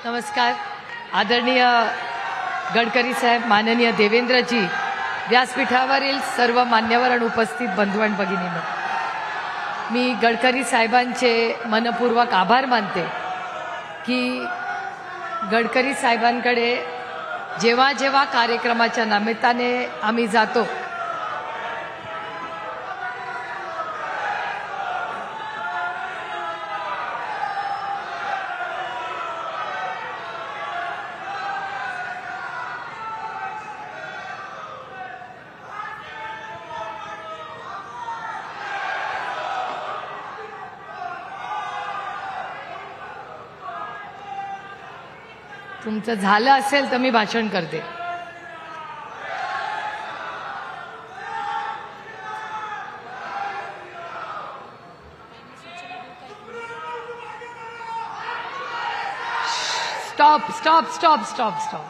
नमस्कार. आदरणीय गडकरी साहेब, माननीय देवेंद्रजी, व्यासपीठावरील सर्व मान्यवर आणि उपस्थित बंधू आणि भगिनींनो, मी गडकरी साहेबांचे मनपूर्वक आभार मानते की गडकरी साहेबांकडे जेव्हा जेव्हा कार्यक्रमाच्या निमित्ताने आम्ही जातो तुमचं झालं असेल तर मी भाषण करते. Stop stop stop stop stop.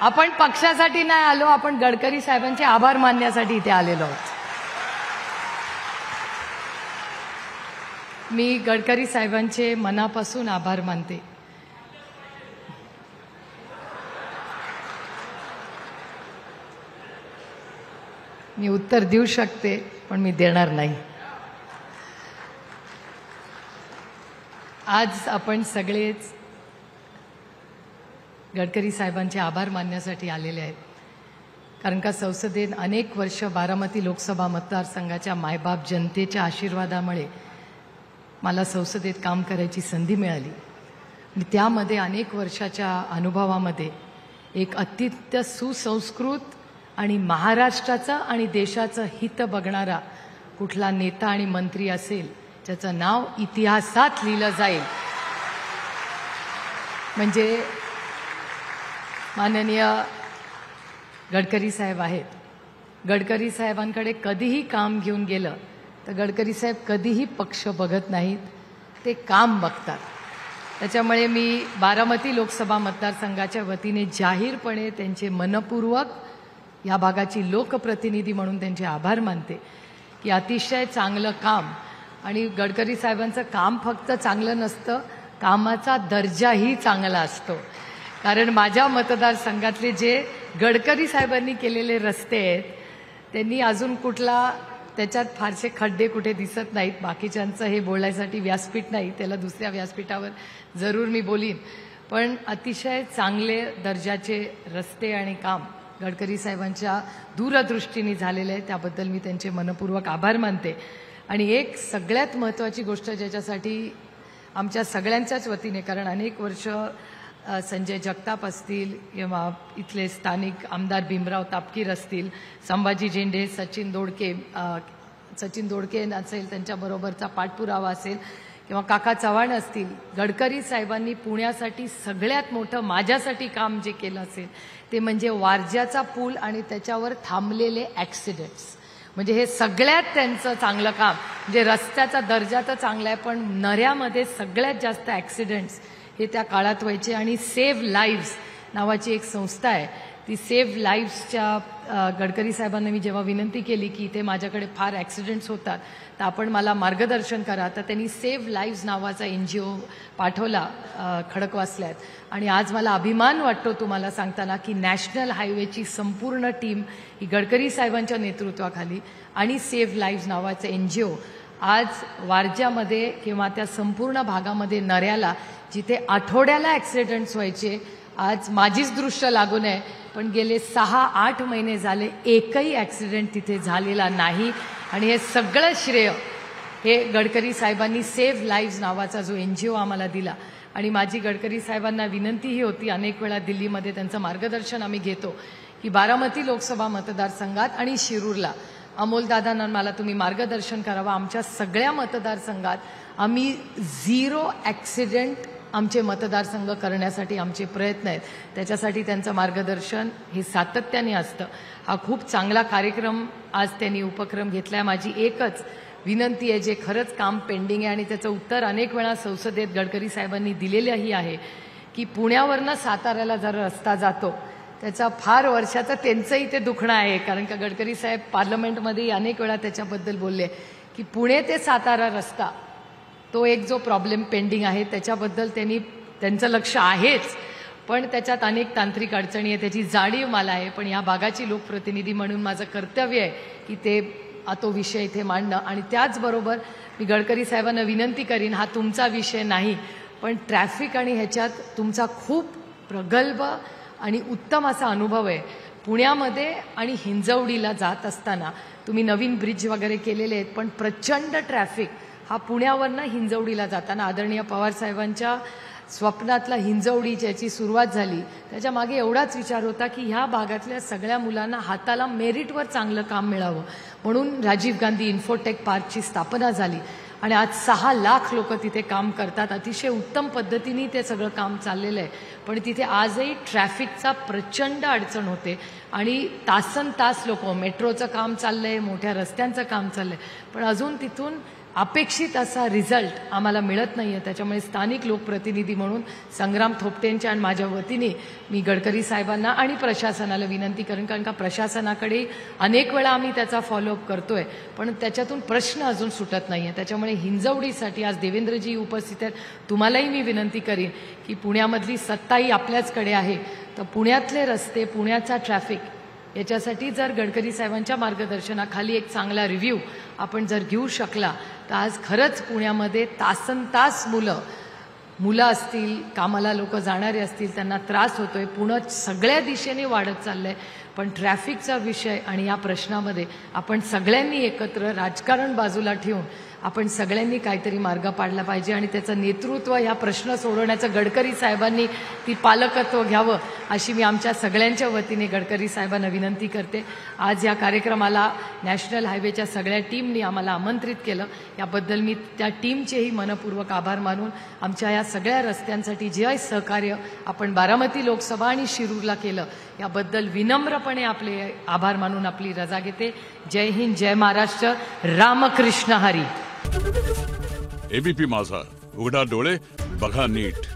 आपण पक्षासाठी नाही आलो, आपण गडकरी साहेबांचे आभार मानण्यासाठी इथे आलेलो आहोत. मी गडकरी साहेबांचे मनापासून आभार मानते. मी उत्तर देऊ शकते पण मी देणार नाही. आज आपण सगळेच गडकरी साहेबांचे आभार मानण्यासाठी आलेले आहेत, कारण का संसदेत अनेक वर्ष बारामती लोकसभा मतदारसंघाच्या मायबाप जनतेच्या आशीर्वादामुळे मला संसदेत काम करायची संधी मिळाली. आणि त्यामध्ये अनेक वर्षाच्या अनुभवामध्ये एक अत्यंत सुसंस्कृत आणि महाराष्ट्राचं आणि देशाचं हित बघणारा कुठला नेता आणि मंत्री असेल ज्याचं नाव इतिहासात लिहिलं जाईल म्हणजे माननीय गडकरी साहेब आहेत. गडकरी साहेबांकडे कधीही काम घेऊन गेलं तर गडकरी साहेब कधीही पक्ष बघत नाहीत, ते काम बघतात. त्याच्यामुळे मी बारामती लोकसभा मतदारसंघाच्या वतीने जाहीरपणे त्यांचे मनपूर्वक या भागाची लोकप्रतिनिधी म्हणून त्यांचे आभार मानते की अतिशय चांगलं काम. आणि गडकरी साहेबांचं काम फक्त चांगलं नसतं, कामाचा दर्जाही चांगला असतो. कारण माझ्या मतदारसंघातले जे गडकरी साहेबांनी केलेले रस्ते आहेत त्यांनी अजून कुठला त्याच्यात फारसे खड्डे कुठे दिसत नाहीत. बाकीच्यांचं हे बोलण्यासाठी व्यासपीठ नाही, त्याला दुसऱ्या व्यासपीठावर जरूर मी बोलीन. पण अतिशय चांगले दर्जाचे रस्ते आणि काम गडकरी साहेबांच्या दूरदृष्टीने झालेले आहे, त्याबद्दल मी त्यांचे मनपूर्वक आभार मानते. आणि एक सगळ्यात महत्त्वाची गोष्ट ज्याच्यासाठी आमच्या सगळ्यांच्याच वतीने, कारण अनेक वर्ष संजय जगताप असतील किंवा इथले स्थानिक आमदार भीमराव तापकीर असतील, संभाजी झेंडे, सचिन दोडके असेल, त्यांच्याबरोबरचा पाठपुरावा असेल किंवा काका चव्हाण असतील, गडकरी साहेबांनी पुण्यासाठी सगळ्यात मोठं माझ्यासाठी काम जे केलं असेल ते म्हणजे वारज्याचा पूल आणि त्याच्यावर थांबलेले ॲक्सिडेंट्स. म्हणजे हे सगळ्यात त्यांचं चांगलं काम. म्हणजे रस्त्याचा दर्जा तर चांगला आहे पण नऱ्यामध्ये सगळ्यात जास्त ॲक्सिडेंट्स हे त्या काळात व्हायचे. आणि सेव्ह लाईव्स नावाची एक संस्था आहे, ती सेव्ह लाईव्सच्या गडकरी साहेबांना मी जेव्हा विनंती केली की इथे माझ्याकडे फार ॲक्सिडेंट्स होतात तर आपण मला मार्गदर्शन करा, तर त्यांनी सेव्ह लाईव्स नावाचा NGO पाठवला खडकवासल्यात. आणि आज मला अभिमान वाटतो तुम्हाला सांगताना की नॅशनल हायवेची संपूर्ण टीम ही गडकरी साहेबांच्या नेतृत्वाखाली आणि सेव्ह लाईव्स नावाचं NGO आज वारज्यामध्ये किंवा त्या संपूर्ण भागामध्ये नऱ्याला जिथे आठवड्याला ॲक्सिडेंट्स व्हायचे, आज माझीच दृश्य लागू नये पण गेले 6-8 महिने झाले एकही ॲक्सिडेंट तिथे झालेला नाही. आणि हे सगळं श्रेय हे गडकरी साहेबांनी सेव्ह लाईव्स नावाचा जो NGO आम्हाला दिला. आणि माझी गडकरी साहेबांना विनंती ही होती, अनेक वेळा दिल्लीमध्ये त्यांचं मार्गदर्शन आम्ही घेतो, की बारामती लोकसभा मतदारसंघात आणि शिरूरला अमोलदादांना मला तुम्ही मार्गदर्शन करावं. आमच्या सगळ्या मतदारसंघात आम्ही 0 ॲक्सिडेंट आमचे मतदारसंघ करण्यासाठी आमचे प्रयत्न आहेत. त्याच्यासाठी त्यांचं मार्गदर्शन हे सातत्याने असतं. हा खूप चांगला कार्यक्रम आज त्यांनी उपक्रम घेतला आहे. माझी एकच विनंती आहे, जे खरंच काम पेंडिंग आहे आणि त्याचं उत्तर अनेक वेळा संसदेत गडकरी साहेबांनी दिलेलंही आहे, की पुण्यावरनं साताऱ्याला जर रस्ता जातो त्याचा फार वर्षाचं त्यांचंही ते दुखणं आहे. कारण का गडकरी साहेब पार्लमेंटमध्ये अनेक वेळा त्याच्याबद्दल बोलले की पुणे ते सातारा रस्ता तो एक जो प्रॉब्लेम पेंडिंग आहे त्याच्याबद्दल त्यांनी त्यांचं लक्ष आहेच, पण त्याच्यात अनेक तांत्रिक अडचणी आहे, त्याची जाणीव मला आहे. पण या भागाची लोकप्रतिनिधी म्हणून माझं कर्तव्य आहे की तो विषय इथे मांडणं. आणि त्याचबरोबर मी गडकरी साहेबांना विनंती करीन, हा तुमचा विषय नाही, पण ट्रॅफिक आणि ह्याच्यात तुमचा खूप प्रगल्भ आणि उत्तम असा अनुभव आहे. पुण्यामध्ये आणि हिंजवडीला जात असताना तुम्ही नवीन ब्रिज वगैरे केलेले आहेत, पण प्रचंड ट्रॅफिक हा पुण्यावरनं हिंजवडीला जाताना आदरणीय पवार साहेबांच्या स्वप्नातला हिंजवडी ज्याची सुरुवात झाली त्याच्या मागे एवढाच विचार होता की ह्या भागातल्या सगळ्या मुलांना हाताला मेरिटवर चांगलं काम मिळावं, म्हणून राजीव गांधी इन्फोटेक पार्कची स्थापना झाली आणि आज 6 लाख लोक तिथे काम करतात. अतिशय उत्तम पद्धतीने ते सगळं काम चाललेलं आहे. पण तिथे आजही ट्रॅफिकचा प्रचंड अडचण होते आणि तासनतास लोक, मेट्रोचं काम चाललंय, मोठ्या रस्त्यांचं काम चाललंय, पण अजून तिथून अपेक्षित असा रिझल्ट आम्हाला मिळत नाही आहे. त्याच्यामुळे स्थानिक लोकप्रतिनिधी म्हणून संग्राम थोपटेंच्या आणि माझ्या वतीने मी गडकरी साहेबांना आणि प्रशासनाला विनंती करेन, कारण का प्रशासनाकडे अनेक वेळा आम्ही त्याचा फॉलोअप करतोय, पण त्याच्यातून प्रश्न अजून सुटत नाही आहे. त्याच्यामुळे हिंजवडीसाठी आज देवेंद्रजी उपस्थित आहेत, तुम्हालाही मी विनंती करीन की पुण्यामधली सत्ताही आपल्याचकडे आहे, तर पुण्यातले रस्ते, पुण्याचा ट्रॅफिक याच्यासाठी जर गडकरी साहेबांच्या मार्गदर्शनाखाली एक चांगला रिव्ह्यू आपण जर घेऊ शकला तर आज खरंच पुण्यामध्ये तासनतास मुलं असतील, कामाला लोक जाणारे असतील, त्यांना त्रास होतोय. पुणे सगळ्या दिशेने वाढत चाललंय, पण ट्रॅफिकचा विषय आणि या प्रश्नामध्ये आपण सगळ्यांनी एकत्र राजकारण बाजूला ठेवून आपण सगळ्यांनी काहीतरी मार्ग पाडला पाहिजे आणि त्याचं नेतृत्व ह्या प्रश्न सोडवण्याचं गडकरी साहेबांनी ती पालकत्व घ्यावं अशी मी आमच्या सगळ्यांच्या वतीने गडकरी साहेबांना विनंती करते. आज या कार्यक्रमाला नॅशनल हायवेच्या सगळ्या टीमनी आम्हाला आमंत्रित केलं, याबद्दल मी त्या टीमचेही मनपूर्वक आभार मानून आमच्या या सगळ्या रस्त्यांसाठी जे सहकार्य आपण बारामती लोकसभा आणि शिरूरला केलं याबद्दल विनम्रपणे आपले आभार मानून आपली रजा घेते. जय हिंद, जय महाराष्ट्र, रामकृष्ण हरी. एबीपी माझा, उघडा डोळे बघा नीट.